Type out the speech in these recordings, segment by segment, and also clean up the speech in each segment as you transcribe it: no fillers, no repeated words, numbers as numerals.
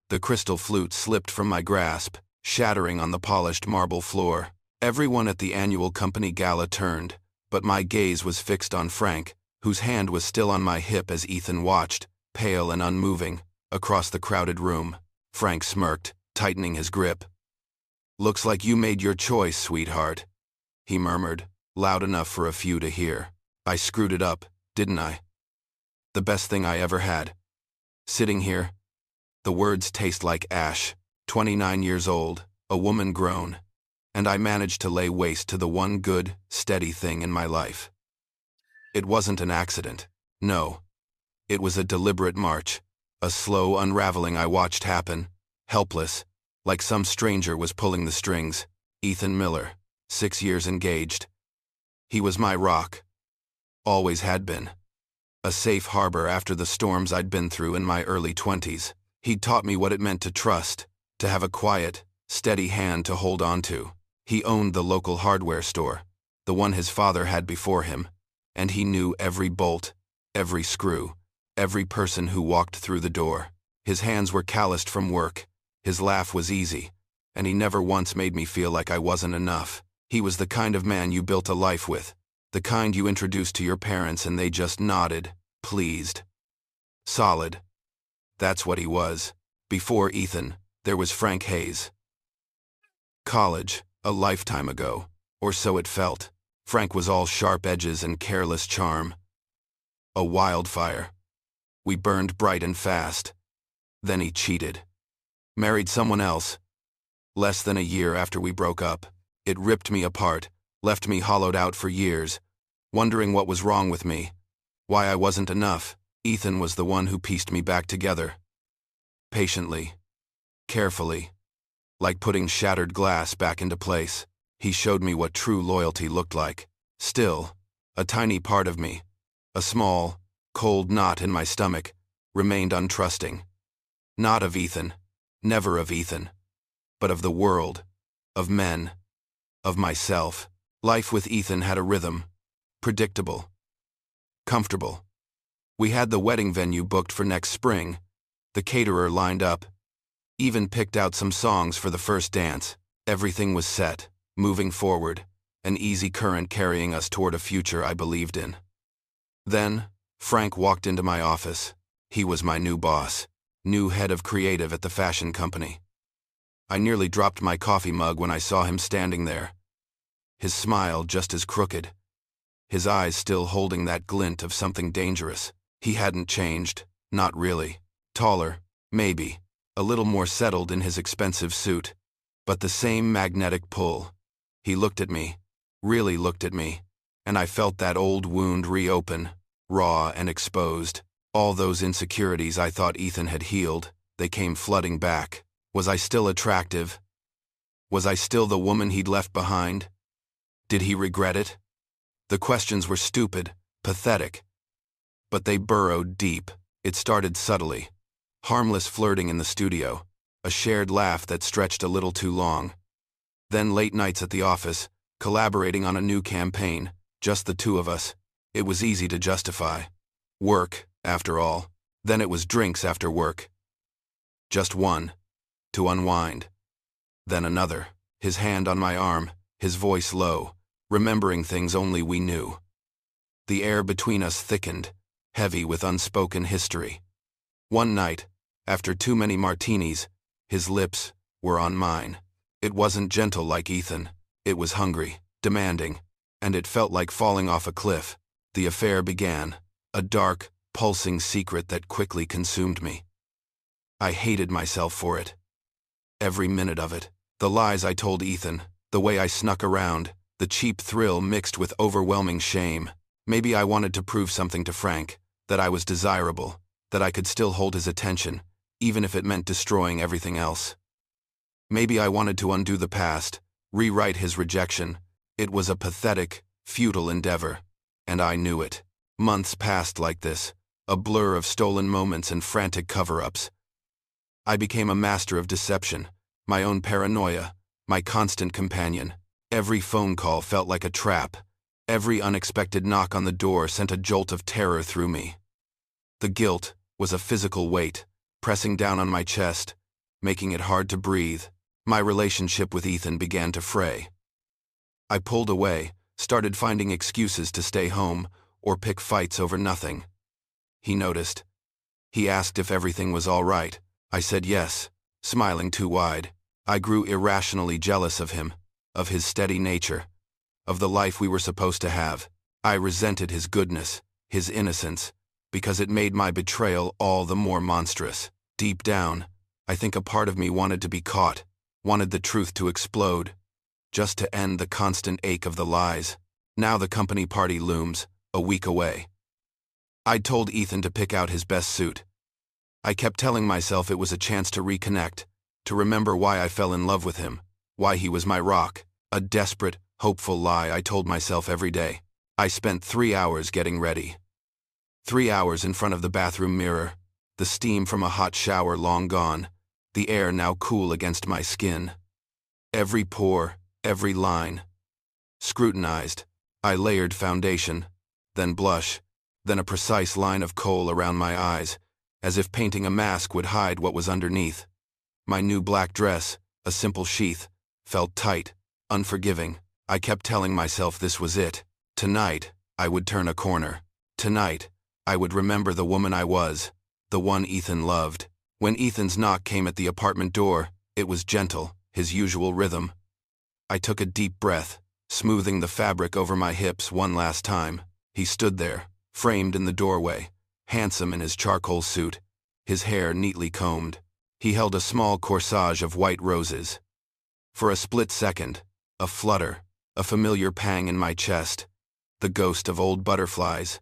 The crystal flute slipped from my grasp, shattering on the polished marble floor. Everyone at the annual company gala turned, but my gaze was fixed on Frank, whose hand was still on my hip as Ethan watched, pale and unmoving, across the crowded room. Frank smirked, tightening his grip. "Looks like you made your choice, sweetheart," he murmured, loud enough for a few to hear. I screwed it up, didn't I? The best thing I ever had. Sitting here, the words taste like ash, 29 years old, a woman grown, and I managed to lay waste to the one good, steady thing in my life. It wasn't an accident. No. It was a deliberate march, a slow unraveling I watched happen, helpless, like some stranger was pulling the strings. Ethan Miller, 6 years engaged. He was my rock. Always had been. A safe harbor after the storms I'd been through in my early 20s. He'd taught me what it meant to trust, to have a quiet, steady hand to hold on to. He owned the local hardware store, the one his father had before him, and he knew every bolt, every screw, every person who walked through the door. His hands were calloused from work, his laugh was easy, and he never once made me feel like I wasn't enough. He was the kind of man you built a life with, the kind you introduced to your parents and they just nodded, pleased. Solid. That's what he was. Before Ethan, there was Frank Hayes. College, a lifetime ago, or so it felt. Frank was all sharp edges and careless charm. A wildfire. We burned bright and fast. Then he cheated. Married someone else. Less than a year after we broke up. It ripped me apart, left me hollowed out for years, wondering what was wrong with me, why I wasn't enough. Ethan was the one who pieced me back together. Patiently. Carefully. Like putting shattered glass back into place. He showed me what true loyalty looked like. Still, a tiny part of me, a small, cold knot in my stomach, remained untrusting. Not of Ethan, never of Ethan, but of the world, of men, of myself. Life with Ethan had a rhythm, predictable, comfortable. We had the wedding venue booked for next spring, the caterer lined up, even picked out some songs for the first dance. Everything was set, moving forward, an easy current carrying us toward a future I believed in. Then, Frank walked into my office. He was my new boss, new head of creative at the fashion company. I nearly dropped my coffee mug when I saw him standing there. His smile just as crooked, his eyes still holding that glint of something dangerous. He hadn't changed, not really. Taller, maybe, a little more settled in his expensive suit, but the same magnetic pull. He looked at me, really looked at me, and I felt that old wound reopen, raw and exposed. All those insecurities I thought Ethan had healed, they came flooding back. Was I still attractive? Was I still the woman he'd left behind? Did he regret it? The questions were stupid, pathetic, but they burrowed deep. It started subtly. Harmless flirting in the studio, a shared laugh that stretched a little too long. Then late nights at the office, collaborating on a new campaign, just the two of us. It was easy to justify. Work, after all. Then it was drinks after work. Just one, to unwind. Then another, his hand on my arm, his voice low, remembering things only we knew. The air between us thickened, heavy with unspoken history. One night, after too many martinis, his lips were on mine. It wasn't gentle like Ethan. It was hungry, demanding, and it felt like falling off a cliff. The affair began, a dark, pulsing secret that quickly consumed me. I hated myself for it. Every minute of it. The lies I told Ethan, the way I snuck around, the cheap thrill mixed with overwhelming shame. Maybe I wanted to prove something to Frank, that I was desirable, that I could still hold his attention, even if it meant destroying everything else. Maybe I wanted to undo the past, rewrite his rejection. It was a pathetic, futile endeavor, and I knew it. Months passed like this, a blur of stolen moments and frantic cover-ups. I became a master of deception, my own paranoia, my constant companion. Every phone call felt like a trap. Every unexpected knock on the door sent a jolt of terror through me. The guilt was a physical weight, pressing down on my chest, making it hard to breathe. My relationship with Ethan began to fray. I pulled away, started finding excuses to stay home or pick fights over nothing. He noticed. He asked if everything was all right. I said yes, smiling too wide. I grew irrationally jealous of him, of his steady nature, of the life we were supposed to have. I resented his goodness, his innocence, because it made my betrayal all the more monstrous. Deep down, I think a part of me wanted to be caught, wanted the truth to explode, just to end the constant ache of the lies. Now the company party looms, a week away. I'd told Ethan to pick out his best suit. I kept telling myself it was a chance to reconnect, to remember why I fell in love with him, why he was my rock, a desperate, hopeful lie I told myself every day. I spent 3 hours getting ready. 3 hours in front of the bathroom mirror, the steam from a hot shower long gone, the air now cool against my skin. Every pore, every line. Scrutinized, I layered foundation, then blush, then a precise line of kohl around my eyes, as if painting a mask would hide what was underneath. My new black dress, a simple sheath, felt tight, unforgiving. I kept telling myself this was it. Tonight, I would turn a corner. Tonight, I would remember the woman I was, the one Ethan loved. When Ethan's knock came at the apartment door, it was gentle, his usual rhythm. I took a deep breath, smoothing the fabric over my hips one last time. He stood there, framed in the doorway, handsome in his charcoal suit, his hair neatly combed. He held a small corsage of white roses. For a split second, a flutter, a familiar pang in my chest, the ghost of old butterflies.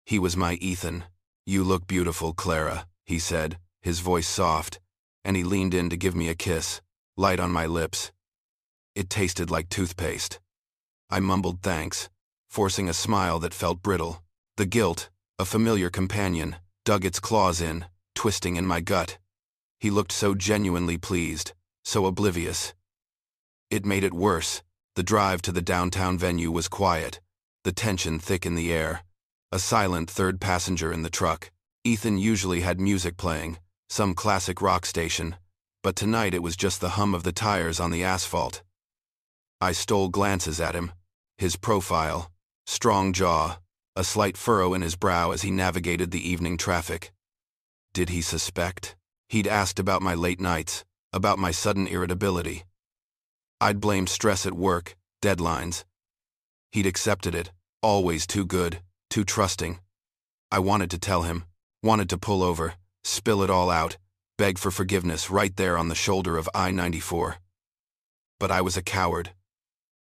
He was my Ethan. "You look beautiful, Clara," he said, his voice soft, and he leaned in to give me a kiss, light on my lips. It tasted like toothpaste. I mumbled thanks, forcing a smile that felt brittle. The guilt, a familiar companion, dug its claws in, twisting in my gut. He looked so genuinely pleased, so oblivious. It made it worse. The drive to the downtown venue was quiet, the tension thick in the air. A silent third passenger in the truck. Ethan usually had music playing, some classic rock station, but tonight it was just the hum of the tires on the asphalt. I stole glances at him. His profile, strong jaw, a slight furrow in his brow as he navigated the evening traffic. Did he suspect? He'd asked about my late nights, about my sudden irritability. I'd blamed stress at work, deadlines. He'd accepted it, always too good, too trusting. I wanted to tell him, wanted to pull over, spill it all out, beg for forgiveness right there on the shoulder of I-94. But I was a coward.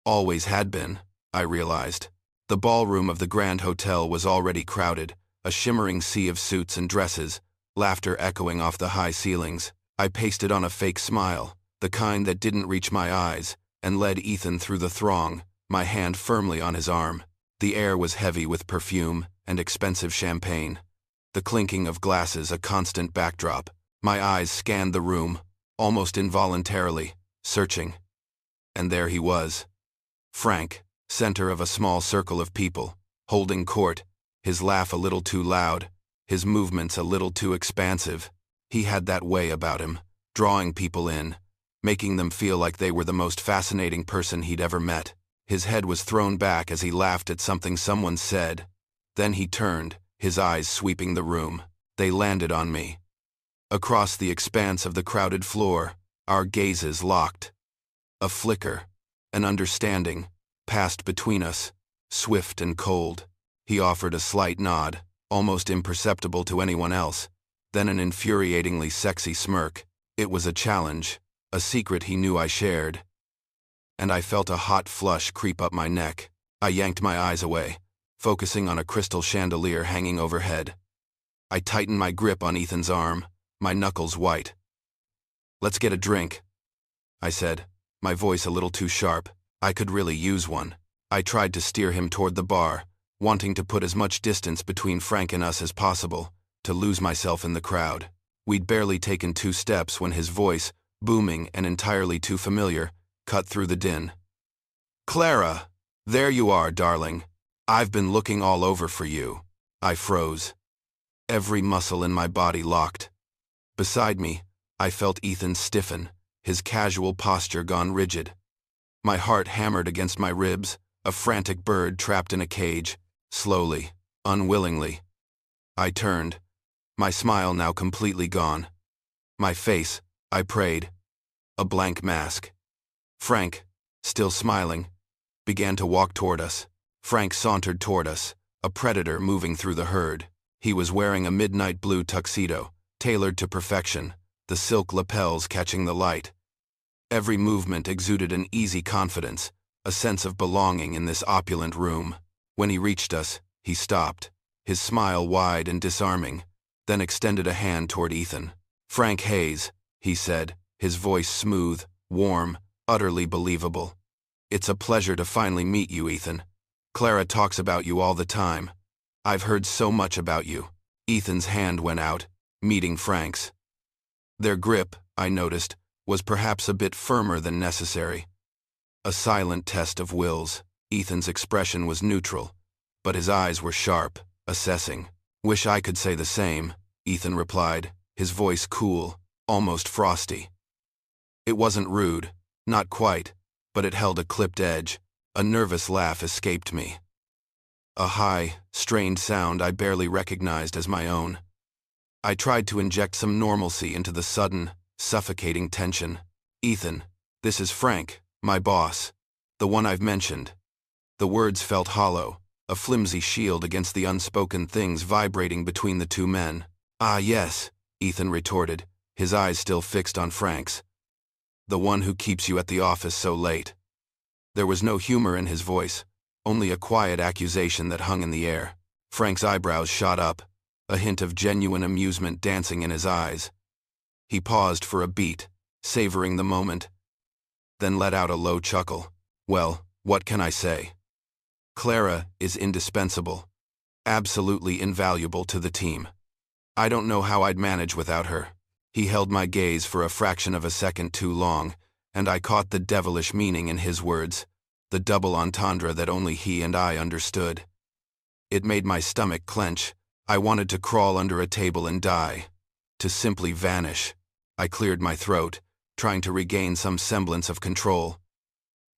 Always had been, I realized. The ballroom of the Grand Hotel was already crowded, a shimmering sea of suits and dresses, laughter echoing off the high ceilings. I pasted on a fake smile, the kind that didn't reach my eyes, and led Ethan through the throng, my hand firmly on his arm. The air was heavy with perfume and expensive champagne. The clinking of glasses a constant backdrop. My eyes scanned the room, almost involuntarily, searching. And there he was. Frank, center of a small circle of people, holding court, his laugh a little too loud, his movements a little too expansive. He had that way about him, drawing people in, making them feel like they were the most fascinating person he'd ever met. His head was thrown back as he laughed at something someone said. Then he turned, his eyes sweeping the room. They landed on me. Across the expanse of the crowded floor, our gazes locked. A flicker, an understanding, passed between us, swift and cold. He offered a slight nod, almost imperceptible to anyone else, then an infuriatingly sexy smirk. It was a challenge, a secret he knew I shared. And I felt a hot flush creep up my neck. I yanked my eyes away, focusing on a crystal chandelier hanging overhead. I tightened my grip on Ethan's arm, my knuckles white. "Let's get a drink," I said, my voice a little too sharp. I could really use one. I tried to steer him toward the bar, wanting to put as much distance between Frank and us as possible, to lose myself in the crowd. We'd barely taken 2 steps when his voice, booming and entirely too familiar, cut through the din. "Clara, there you are, darling. I've been looking all over for you." I froze. Every muscle in my body locked. Beside me, I felt Ethan stiffen, his casual posture gone rigid. My heart hammered against my ribs, a frantic bird trapped in a cage. Slowly, unwillingly, I turned, my smile now completely gone. My face, I prayed, a blank mask. Frank, still smiling, began to walk toward us. Frank sauntered toward us, a predator moving through the herd. He was wearing a midnight blue tuxedo, tailored to perfection, the silk lapels catching the light. Every movement exuded an easy confidence, a sense of belonging in this opulent room. When he reached us, he stopped, his smile wide and disarming, then extended a hand toward Ethan. "Frank Hayes," he said, his voice smooth, warm, utterly believable. "It's a pleasure to finally meet you, Ethan. Clara talks about you all the time. I've heard so much about you." Ethan's hand went out, meeting Frank's. Their grip, I noticed, was perhaps a bit firmer than necessary. A silent test of wills. Ethan's expression was neutral, but his eyes were sharp, assessing. "Wish I could say the same," Ethan replied, his voice cool, almost frosty. It wasn't rude, not quite, but it held a clipped edge. A nervous laugh escaped me. A high, strained sound I barely recognized as my own. I tried to inject some normalcy into the sudden, suffocating tension. "Ethan, this is Frank, my boss, the one I've mentioned." The words felt hollow, a flimsy shield against the unspoken things vibrating between the two men. "Ah, yes," Ethan retorted, his eyes still fixed on Frank's. "The one who keeps you at the office so late." There was no humor in his voice, only a quiet accusation that hung in the air. Frank's eyebrows shot up, a hint of genuine amusement dancing in his eyes. He paused for a beat, savoring the moment, then let out a low chuckle. "Well, what can I say? Clara is indispensable, absolutely invaluable to the team. I don't know how I'd manage without her." He held my gaze for a fraction of a second too long, and I caught the devilish meaning in his words, the double entendre that only he and I understood. It made my stomach clench. I wanted to crawl under a table and die, to simply vanish. I cleared my throat, trying to regain some semblance of control.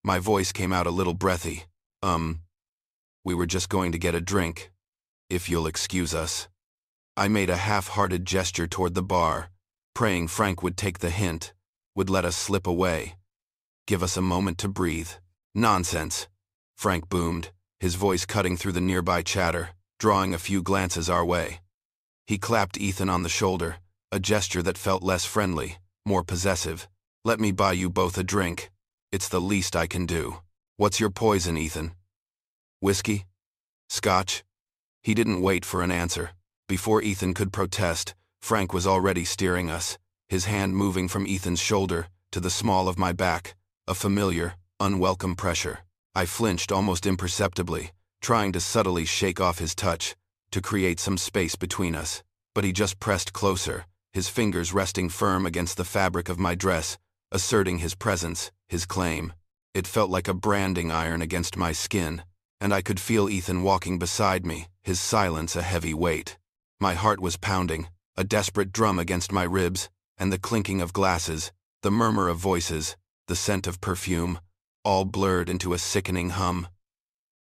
My voice came out a little breathy. We were just going to get a drink, if you'll excuse us." I made a half-hearted gesture toward the bar, praying Frank would take the hint, would let us slip away, give us a moment to breathe. "Nonsense," Frank boomed, his voice cutting through the nearby chatter, drawing a few glances our way. He clapped Ethan on the shoulder, a gesture that felt less friendly, more possessive. "Let me buy you both a drink. It's the least I can do. What's your poison, Ethan? Whiskey? Scotch?" He didn't wait for an answer. Before Ethan could protest, Frank was already steering us, his hand moving from Ethan's shoulder to the small of my back, a familiar, unwelcome pressure. I flinched almost imperceptibly, trying to subtly shake off his touch, to create some space between us. But he just pressed closer, his fingers resting firm against the fabric of my dress, asserting his presence, his claim. It felt like a branding iron against my skin, and I could feel Ethan walking beside me, his silence a heavy weight. My heart was pounding, a desperate drum against my ribs, and the clinking of glasses, the murmur of voices, the scent of perfume, all blurred into a sickening hum.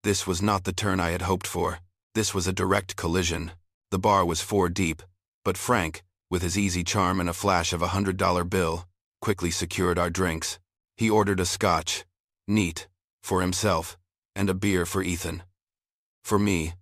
This was not the turn I had hoped for. This was a direct collision. The bar was 4 deep, but Frank, with his easy charm and a flash of $100 bill, quickly secured our drinks. He ordered a scotch, neat, for himself, and a beer for Ethan. For me,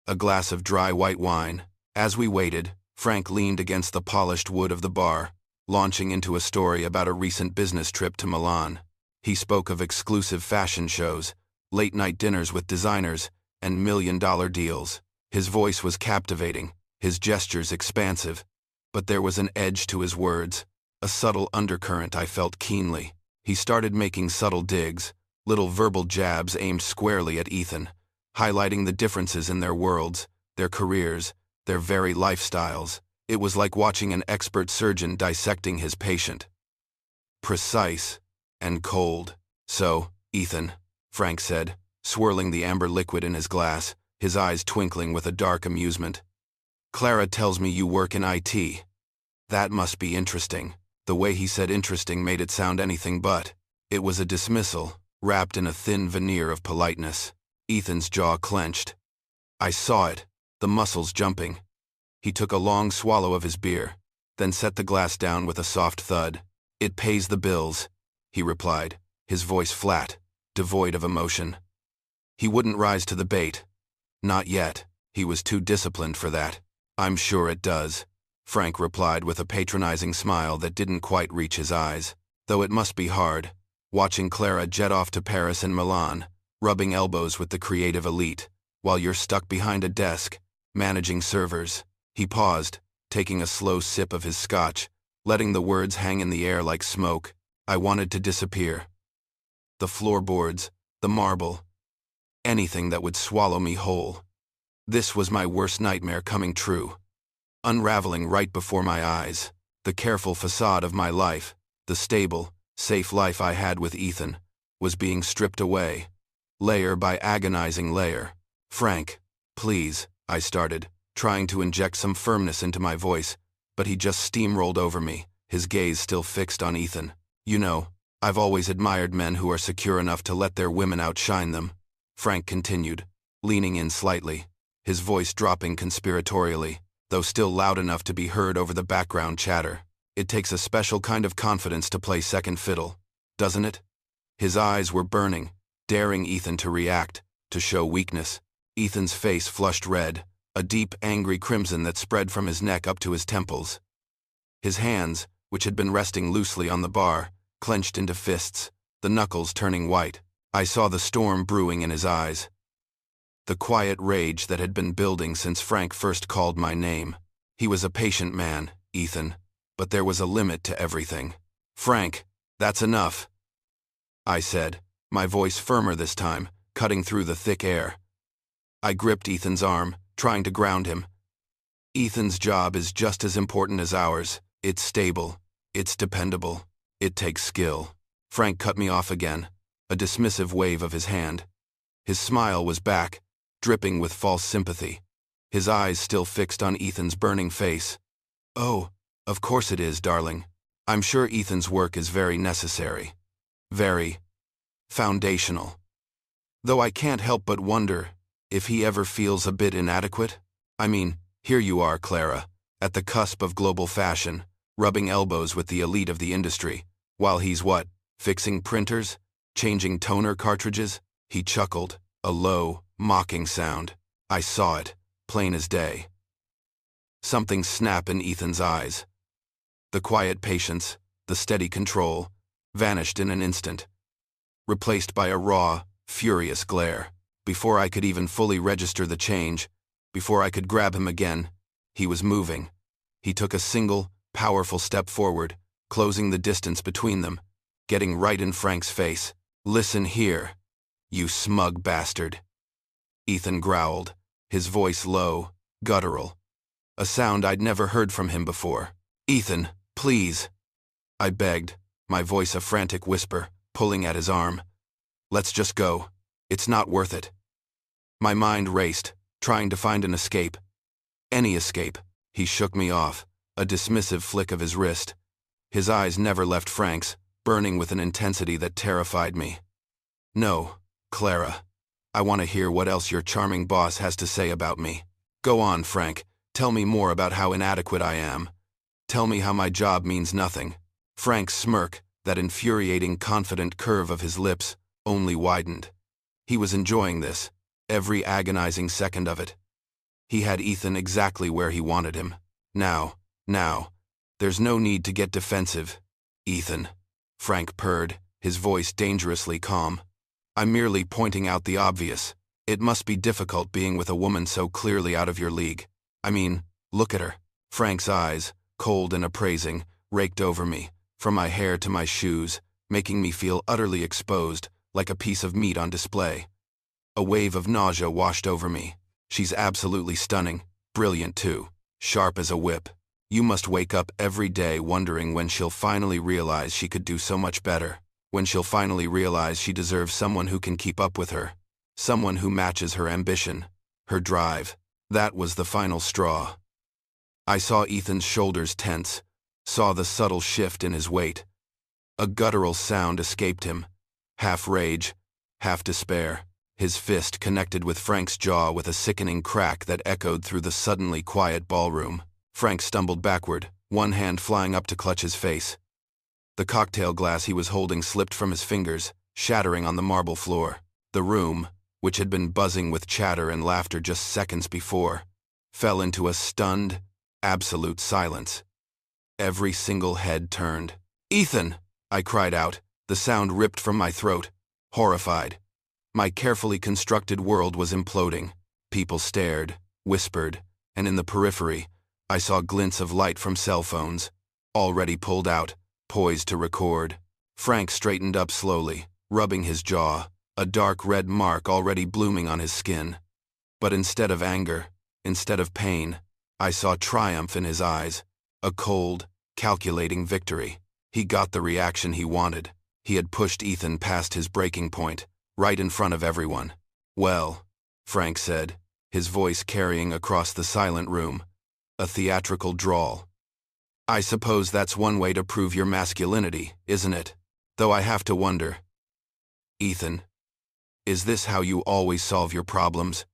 a glass of dry white wine. As we waited, Frank leaned against the polished wood of the bar, launching into a story about a recent business trip to Milan. He spoke of exclusive fashion shows, late-night dinners with designers, and million-dollar deals. His voice was captivating, his gestures expansive, but there was an edge to his words, a subtle undercurrent I felt keenly. He started making subtle digs, little verbal jabs aimed squarely at Ethan, highlighting the differences in their worlds, their careers, their very lifestyles. It was like watching an expert surgeon dissecting his patient. Precise and cold. "So, Ethan," Frank said, swirling the amber liquid in his glass, his eyes twinkling with a dark amusement. "Clara tells me you work in IT. That must be interesting. The way he said interesting made it sound anything but. It was a dismissal, wrapped in a thin veneer of politeness. Ethan's jaw clenched. I saw it, the muscles jumping. He took a long swallow of his beer, then set the glass down with a soft thud. "It pays the bills," he replied, his voice flat, devoid of emotion. He wouldn't rise to the bait. Not yet. He was too disciplined for that. "I'm sure it does," Frank replied with a patronizing smile that didn't quite reach his eyes. Though it must be hard, watching Clara jet off to Paris and Milan, rubbing elbows with the creative elite, while you're stuck behind a desk, managing servers. He paused, taking a slow sip of his scotch, letting the words hang in the air like smoke. I wanted to disappear. The floorboards, the marble, anything that would swallow me whole. This was my worst nightmare coming true. Unraveling right before my eyes, the careful facade of my life, the stable, safe life I had with Ethan, was being stripped away, layer by agonizing layer. "Frank, please," I started, trying to inject some firmness into my voice, but he just steamrolled over me, his gaze still fixed on Ethan. "You know, I've always admired men who are secure enough to let their women outshine them," Frank continued, leaning in slightly, his voice dropping conspiratorially, though still loud enough to be heard over the background chatter. "It takes a special kind of confidence to play second fiddle, doesn't it?" His eyes were burning, daring Ethan to react, to show weakness. Ethan's face flushed red, a deep, angry crimson that spread from his neck up to his temples. His hands, which had been resting loosely on the bar, clenched into fists, the knuckles turning white. I saw the storm brewing in his eyes. The quiet rage that had been building since Frank first called my name. He was a patient man, Ethan, but there was a limit to everything. "Frank, that's enough," I said, my voice firmer this time, cutting through the thick air. I gripped Ethan's arm, trying to ground him. "Ethan's job is just as important as ours. It's stable. It's dependable. It takes skill." Frank cut me off again, a dismissive wave of his hand. His smile was back, dripping with false sympathy, his eyes still fixed on Ethan's burning face. "Oh, of course it is, darling. I'm sure Ethan's work is very necessary. Very foundational. Though I can't help but wonder if he ever feels a bit inadequate. I mean, here you are, Clara, at the cusp of global fashion, rubbing elbows with the elite of the industry, while he's what, fixing printers, changing toner cartridges?" He chuckled, a low, mocking sound. I saw it, plain as day. Something snap in Ethan's eyes. The quiet patience, the steady control, vanished in an instant, replaced by a raw, furious glare. Before I could even fully register the change, before I could grab him again, he was moving. He took a single, powerful step forward, closing the distance between them, getting right in Frank's face. "Listen here, you smug bastard," Ethan growled, his voice low, guttural, a sound I'd never heard from him before. "Ethan, please," I begged, my voice a frantic whisper, pulling at his arm. "Let's just go. It's not worth it." My mind raced, trying to find an escape. Any escape. He shook me off, a dismissive flick of his wrist. His eyes never left Frank's, burning with an intensity that terrified me. "No, Clara. I want to hear what else your charming boss has to say about me. Go on, Frank. Tell me more about how inadequate I am. Tell me how my job means nothing." Frank's smirk, that infuriating confident curve of his lips, only widened. He was enjoying this, every agonizing second of it. He had Ethan exactly where he wanted him. Now, there's no need to get defensive, Ethan," Frank purred, his voice dangerously calm. "I'm merely pointing out the obvious. It must be difficult being with a woman so clearly out of your league. I mean, look at her." Frank's eyes, cold and appraising, raked over me, from my hair to my shoes, making me feel utterly exposed, like a piece of meat on display. A wave of nausea washed over me. "She's absolutely stunning, brilliant too, sharp as a whip. You must wake up every day wondering when she'll finally realize she could do so much better, when she'll finally realize she deserves someone who can keep up with her, someone who matches her ambition, her drive." That was the final straw. I saw Ethan's shoulders tense, saw the subtle shift in his weight. A guttural sound escaped him, half rage, half despair. His fist connected with Frank's jaw with a sickening crack that echoed through the suddenly quiet ballroom. Frank stumbled backward, one hand flying up to clutch his face. The cocktail glass he was holding slipped from his fingers, shattering on the marble floor. The room, which had been buzzing with chatter and laughter just seconds before, fell into a stunned, absolute silence. Every single head turned. "Ethan!" I cried out, the sound ripped from my throat, horrified. My carefully constructed world was imploding. People stared, whispered, and in the periphery, I saw glints of light from cell phones, already pulled out, poised to record. Frank straightened up slowly, rubbing his jaw, a dark red mark already blooming on his skin. But instead of anger, instead of pain, I saw triumph in his eyes, a cold, calculating victory. He got the reaction he wanted. He had pushed Ethan past his breaking point, right in front of everyone. "Well," Frank said, his voice carrying across the silent room, a theatrical drawl. "I suppose that's one way to prove your masculinity, isn't it? Though I have to wonder. Ethan, is this how you always solve your problems?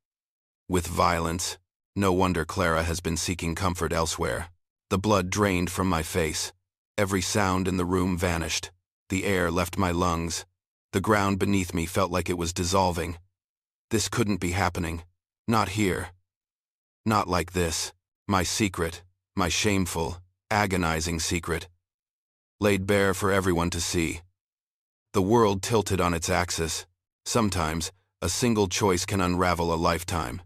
With violence? No wonder Clara has been seeking comfort elsewhere." The blood drained from my face. Every sound in the room vanished. The air left my lungs. The ground beneath me felt like it was dissolving. This couldn't be happening. Not here. Not like this. My secret, my shameful, agonizing secret, laid bare for everyone to see. The world tilted on its axis. Sometimes, a single choice can unravel a lifetime.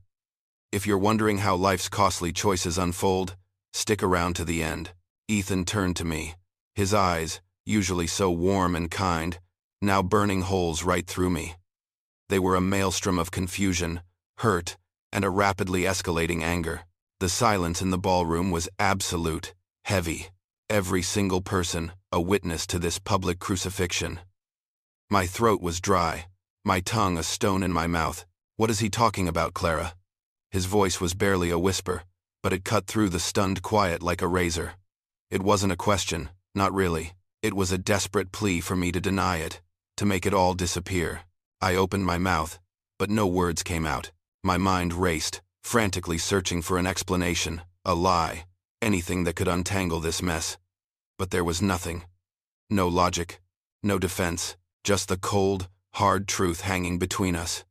If you're wondering how life's costly choices unfold, stick around to the end. Ethan turned to me, his eyes, usually so warm and kind, now burning holes right through me. They were a maelstrom of confusion, hurt, and a rapidly escalating anger. The silence in the ballroom was absolute, heavy. Every single person, a witness to this public crucifixion. My throat was dry, my tongue a stone in my mouth. "What is he talking about, Clara?" His voice was barely a whisper, but it cut through the stunned quiet like a razor. It wasn't a question, not really. It was a desperate plea for me to deny it, to make it all disappear. I opened my mouth, but no words came out. My mind raced, frantically searching for an explanation, a lie, anything that could untangle this mess. But there was nothing. No logic, no defense, just the cold, hard truth hanging between us.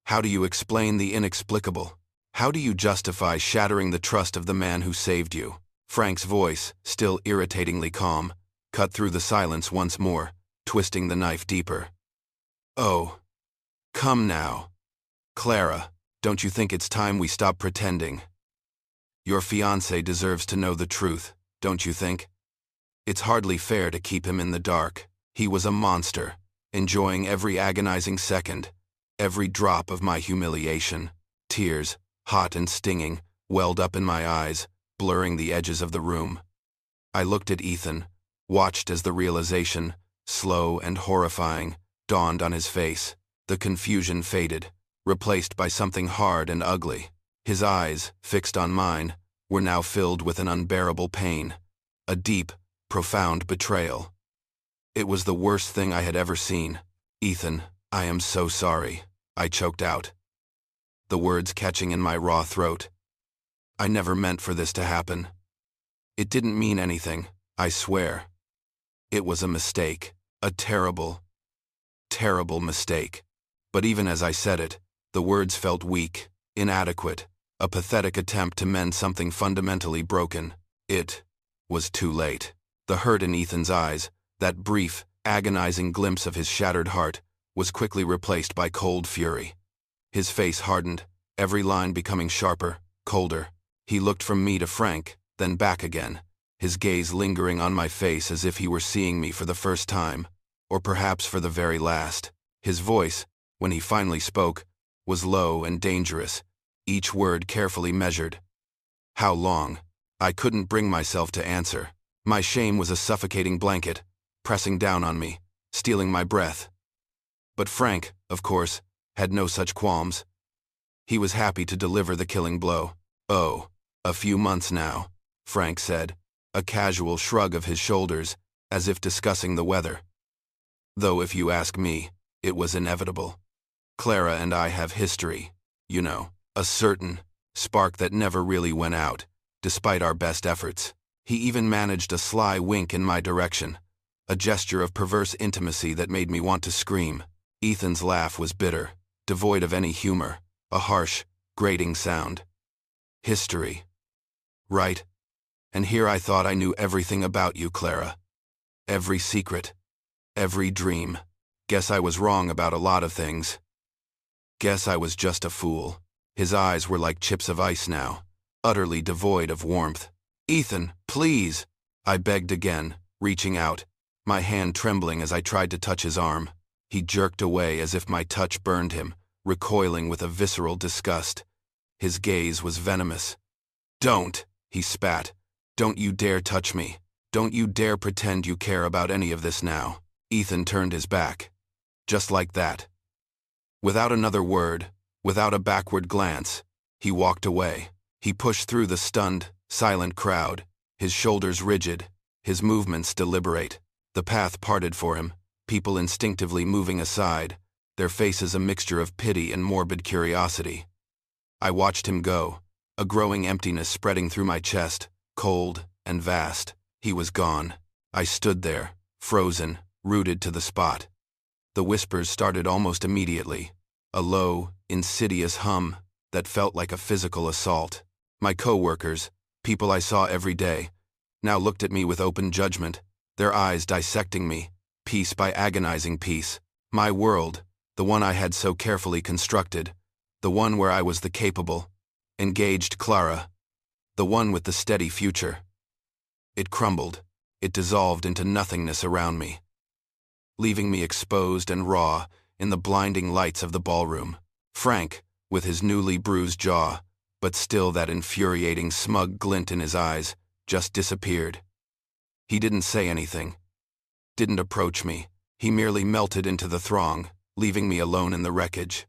How do you explain the inexplicable? How do you justify shattering the trust of the man who saved you? Frank's voice, still irritatingly calm, cut through the silence once more, twisting the knife deeper. "Oh, come now. Clara, don't you think it's time we stop pretending? Your fiancé deserves to know the truth, don't you think? It's hardly fair to keep him in the dark. He was a monster, enjoying every agonizing second, every drop of my humiliation. Tears, hot and stinging, welled up in my eyes, blurring the edges of the room. I looked at Ethan, watched as the realization, slow and horrifying, dawned on his face. The confusion faded, replaced by something hard and ugly. His eyes, fixed on mine, were now filled with an unbearable pain, a deep, profound betrayal. It was the worst thing I had ever seen. "Ethan, I am so sorry," I choked out, the words catching in my raw throat. "I never meant for this to happen. It didn't mean anything, I swear. It was a mistake, a terrible, terrible mistake." But even as I said it, the words felt weak, inadequate, a pathetic attempt to mend something fundamentally broken. It was too late. The hurt in Ethan's eyes, that brief, agonizing glimpse of his shattered heart, was quickly replaced by cold fury. His face hardened, every line becoming sharper, colder. He looked from me to Frank, then back again, his gaze lingering on my face as if he were seeing me for the first time, or perhaps for the very last. His voice, when he finally spoke, was low and dangerous, each word carefully measured. "How long?" I couldn't bring myself to answer. My shame was a suffocating blanket, pressing down on me, stealing my breath. But Frank, of course, had no such qualms. He was happy to deliver the killing blow. "Oh, a few months now," Frank said, a casual shrug of his shoulders, as if discussing the weather. Though if you ask me, it was inevitable. Clara and I have history, you know, a certain spark that never really went out, despite our best efforts. He even managed a sly wink in my direction, a gesture of perverse intimacy that made me want to scream. Ethan's laugh was bitter, devoid of any humor, a harsh, grating sound. History. Right. And here I thought I knew everything about you, Clara. Every secret. Every dream. Guess I was wrong about a lot of things. Guess I was just a fool. His eyes were like chips of ice now, utterly devoid of warmth. Ethan, please, I begged again, reaching out, my hand trembling as I tried to touch his arm. He jerked away as if my touch burned him, recoiling with a visceral disgust. His gaze was venomous. Don't, he spat. Don't you dare touch me. Don't you dare pretend you care about any of this now. Ethan turned his back. Just like that. Without another word, without a backward glance, he walked away. He pushed through the stunned, silent crowd, his shoulders rigid, his movements deliberate. The path parted for him, people instinctively moving aside, their faces a mixture of pity and morbid curiosity. I watched him go, a growing emptiness spreading through my chest, cold and vast. He was gone. I stood there, frozen, rooted to the spot. The whispers started almost immediately, a low, insidious hum that felt like a physical assault. My co-workers, people I saw every day, now looked at me with open judgment, their eyes dissecting me, piece by agonizing piece. My world, the one I had so carefully constructed, the one where I was the capable, engaged Clara, the one with the steady future. It crumbled, it dissolved into nothingness around me, leaving me exposed and raw in the blinding lights of the ballroom. Frank, with his newly bruised jaw, but still that infuriating smug glint in his eyes, just disappeared. He didn't say anything, didn't approach me. He merely melted into the throng, leaving me alone in the wreckage.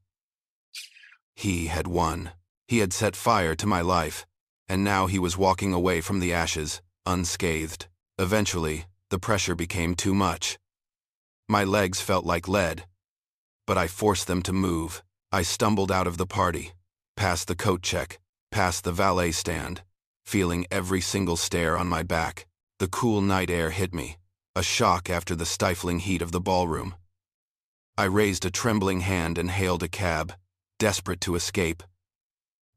He had won. He had set fire to my life, and now he was walking away from the ashes, unscathed. Eventually, the pressure became too much. My legs felt like lead, but I forced them to move. I stumbled out of the party, past the coat check, past the valet stand, feeling every single stare on my back. The cool night air hit me, a shock after the stifling heat of the ballroom. I raised a trembling hand and hailed a cab, desperate to escape,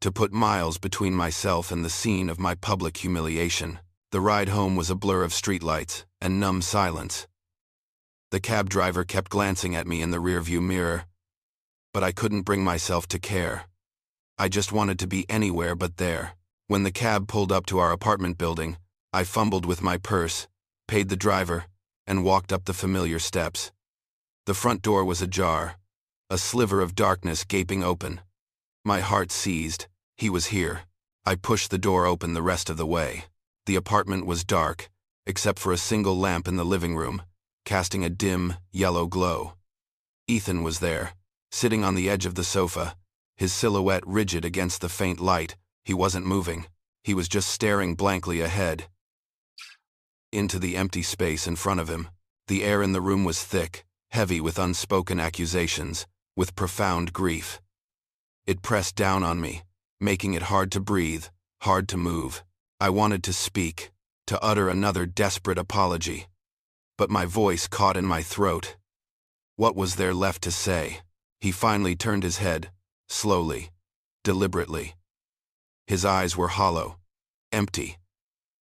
to put miles between myself and the scene of my public humiliation. The ride home was a blur of streetlights and numb silence. The cab driver kept glancing at me in the rearview mirror, but I couldn't bring myself to care. I just wanted to be anywhere but there. When the cab pulled up to our apartment building, I fumbled with my purse, paid the driver, and walked up the familiar steps. The front door was ajar, a sliver of darkness gaping open. My heart seized. He was here. I pushed the door open the rest of the way. The apartment was dark, except for a single lamp in the living room, casting a dim, yellow glow. Ethan was there, sitting on the edge of the sofa, his silhouette rigid against the faint light. He wasn't moving. He was just staring blankly ahead, into the empty space in front of him. The air in the room was thick, heavy with unspoken accusations, with profound grief. It pressed down on me, making it hard to breathe, hard to move. I wanted to speak, to utter another desperate apology, but my voice caught in my throat. What was there left to say? He finally turned his head, slowly, deliberately. His eyes were hollow, empty,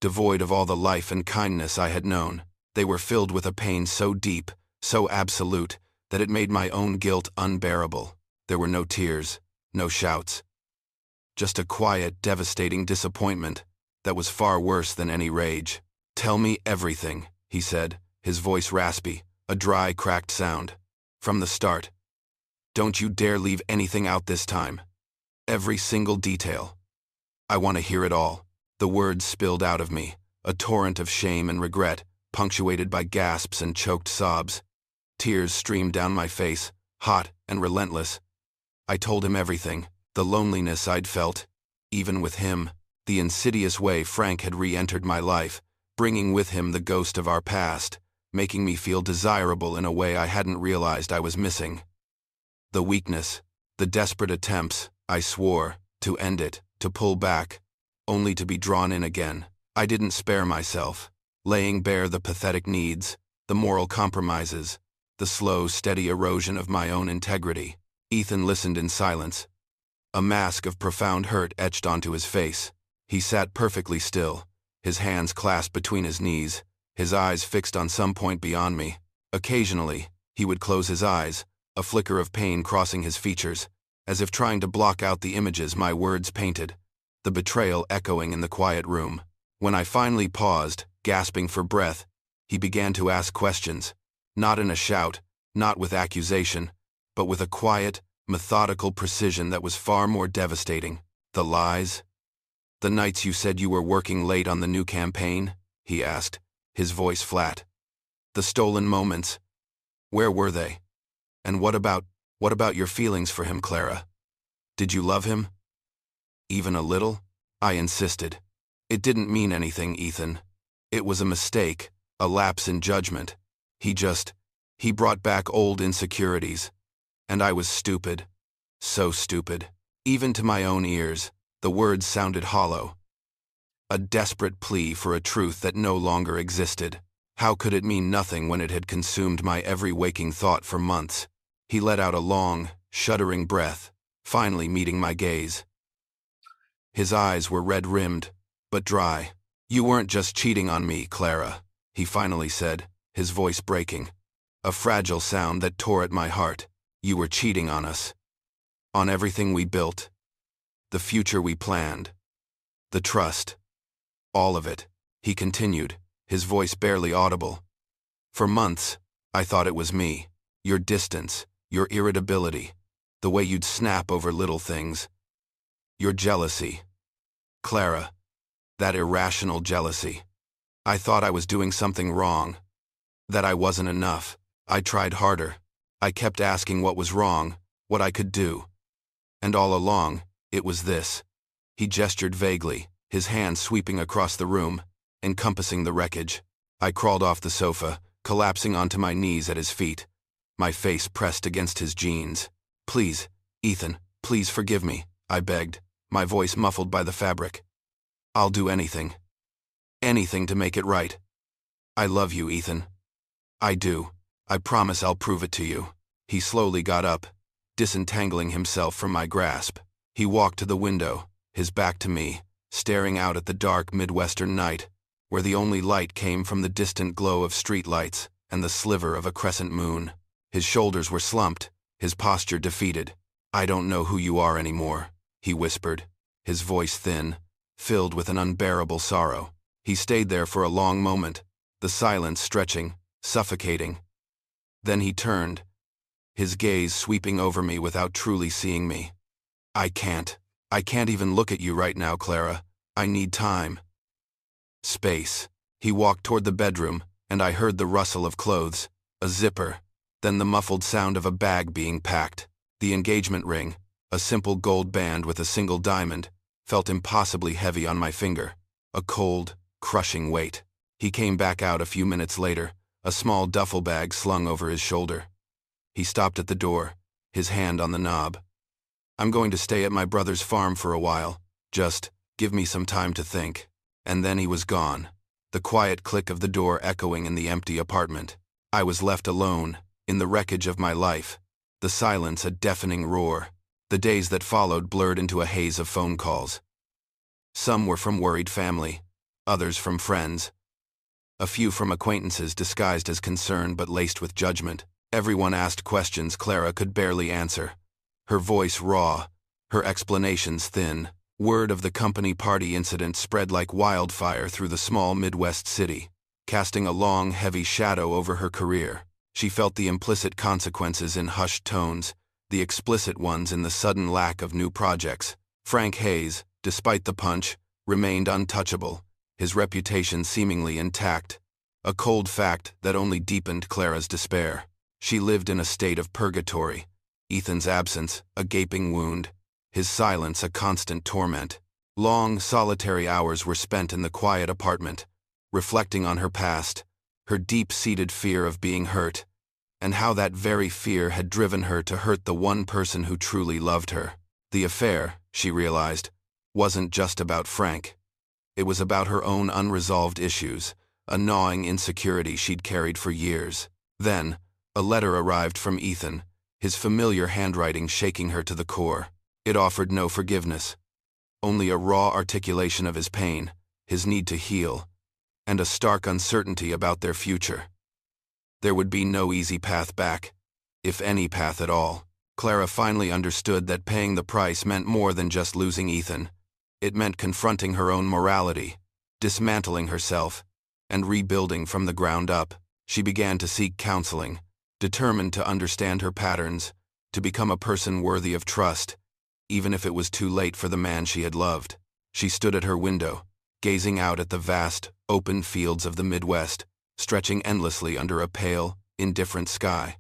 devoid of all the life and kindness I had known. They were filled with a pain so deep, so absolute, that it made my own guilt unbearable. There were no tears, no shouts. Just a quiet, devastating disappointment that was far worse than any rage. "Tell me everything," he said, his voice raspy, a dry, cracked sound. "From the start. Don't you dare leave anything out this time. Every single detail. I want to hear it all." The words spilled out of me, a torrent of shame and regret, punctuated by gasps and choked sobs. Tears streamed down my face, hot and relentless. I told him everything, the loneliness I'd felt, even with him, the insidious way Frank had re-entered my life, bringing with him the ghost of our past, making me feel desirable in a way I hadn't realized I was missing. The weakness, the desperate attempts, I swore, to end it, to pull back, only to be drawn in again. I didn't spare myself, laying bare the pathetic needs, the moral compromises, the slow, steady erosion of my own integrity. Ethan listened in silence, a mask of profound hurt etched onto his face. He sat perfectly still, his hands clasped between his knees, his eyes fixed on some point beyond me. Occasionally, he would close his eyes, a flicker of pain crossing his features, as if trying to block out the images my words painted, the betrayal echoing in the quiet room. When I finally paused, gasping for breath, he began to ask questions, not in a shout, not with accusation, but with a quiet, methodical precision that was far more devastating. The lies? The nights you said you were working late on the new campaign? He asked, his voice flat. The stolen moments? Where were they? And what about your feelings for him, Clara? Did you love him? Even a little? I insisted. It didn't mean anything, Ethan. It was a mistake, a lapse in judgment. He brought back old insecurities. And I was stupid. So stupid. Even to my own ears, the words sounded hollow. A desperate plea for a truth that no longer existed. How could it mean nothing when it had consumed my every waking thought for months? He let out a long, shuddering breath, finally meeting my gaze. His eyes were red-rimmed, but dry. You weren't just cheating on me, Clara, he finally said, his voice breaking. A fragile sound that tore at my heart. You were cheating on us. On everything we built. The future we planned. The trust. All of it, he continued, his voice barely audible. For months, I thought it was me. Your distance, your irritability, the way you'd snap over little things. Your jealousy. Clara, that irrational jealousy. I thought I was doing something wrong. That I wasn't enough. I tried harder. I kept asking what was wrong, what I could do. And all along, it was this. He gestured vaguely, his hand sweeping across the room, encompassing the wreckage. I crawled off the sofa, collapsing onto my knees at his feet, my face pressed against his jeans. Please, Ethan, please forgive me, I begged, my voice muffled by the fabric. I'll do anything. Anything to make it right. I love you, Ethan. I do. I promise I'll prove it to you. He slowly got up, disentangling himself from my grasp. He walked to the window, his back to me, staring out at the dark Midwestern night, where the only light came from the distant glow of streetlights and the sliver of a crescent moon. His shoulders were slumped, his posture defeated. I don't know who you are anymore, he whispered, his voice thin, filled with an unbearable sorrow. He stayed there for a long moment, the silence stretching, suffocating. Then he turned, his gaze sweeping over me without truly seeing me. I can't even look at you right now, Clara. I need time. Space. He walked toward the bedroom, and I heard the rustle of clothes, a zipper, then the muffled sound of a bag being packed. The engagement ring, a simple gold band with a single diamond, felt impossibly heavy on my finger, a cold, crushing weight. He came back out a few minutes later, a small duffel bag slung over his shoulder. He stopped at the door, his hand on the knob. I'm going to stay at my brother's farm for a while. Just give me some time to think. And then he was gone, the quiet click of the door echoing in the empty apartment. I was left alone, in the wreckage of my life, the silence a deafening roar. The days that followed blurred into a haze of phone calls. Some were from worried family, others from friends. A few from acquaintances disguised as concern but laced with judgment. Everyone asked questions Clara could barely answer. Her voice raw, her explanations thin. Word of the company party incident spread like wildfire through the small Midwest city, casting a long, heavy shadow over her career. She felt the implicit consequences in hushed tones, the explicit ones in the sudden lack of new projects. Frank Hayes, despite the punch, remained untouchable, his reputation seemingly intact, a cold fact that only deepened Clara's despair. She lived in a state of purgatory, Ethan's absence a gaping wound, his silence a constant torment. Long, solitary hours were spent in the quiet apartment, reflecting on her past, her deep-seated fear of being hurt, and how that very fear had driven her to hurt the one person who truly loved her. The affair, she realized, wasn't just about Frank. It was about her own unresolved issues, a gnawing insecurity she'd carried for years. Then, a letter arrived from Ethan, his familiar handwriting shaking her to the core. It offered no forgiveness, only a raw articulation of his pain, his need to heal, and a stark uncertainty about their future. There would be no easy path back, if any path at all. Clara finally understood that paying the price meant more than just losing Ethan. It meant confronting her own morality, dismantling herself, and rebuilding from the ground up. She began to seek counseling, determined to understand her patterns, to become a person worthy of trust, even if it was too late for the man she had loved. She stood at her window, gazing out at the vast, open fields of the Midwest, stretching endlessly under a pale, indifferent sky.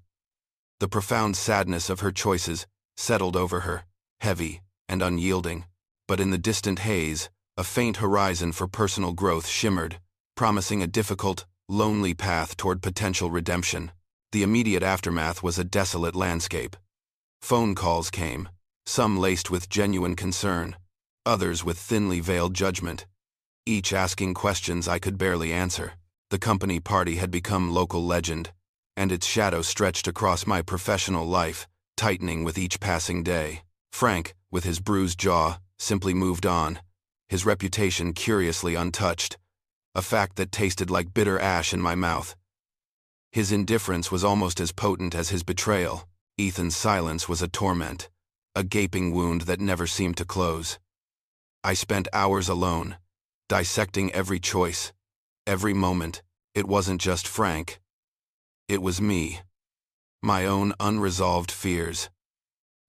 The profound sadness of her choices settled over her, heavy and unyielding, but in the distant haze, a faint horizon for personal growth shimmered, promising a difficult, lonely path toward potential redemption. The immediate aftermath was a desolate landscape. Phone calls came, some laced with genuine concern, others with thinly veiled judgment, each asking questions I could barely answer. The company party had become local legend, and its shadow stretched across my professional life, tightening with each passing day. Frank, with his bruised jaw, simply moved on, his reputation curiously untouched, a fact that tasted like bitter ash in my mouth. His indifference was almost as potent as his betrayal. Ethan's silence was a torment, a gaping wound that never seemed to close. I spent hours alone, dissecting every choice, every moment. It wasn't just Frank. It was me. My own unresolved fears.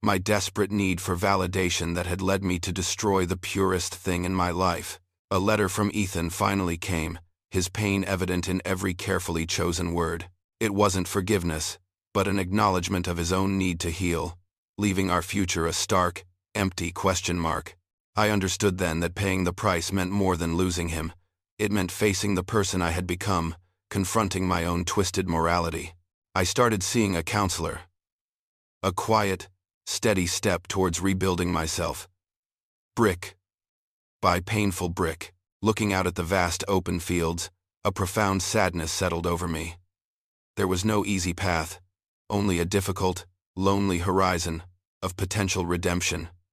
My desperate need for validation that had led me to destroy the purest thing in my life. A letter from Ethan finally came, his pain evident in every carefully chosen word. It wasn't forgiveness, but an acknowledgement of his own need to heal, leaving our future a stark, empty question mark. I understood then that paying the price meant more than losing him. It meant facing the person I had become, confronting my own twisted morality. I started seeing a counselor. A quiet, steady step towards rebuilding myself. Brick by painful brick. Looking out at the vast open fields, a profound sadness settled over me. There was no easy path, only a difficult, lonely horizon of potential redemption.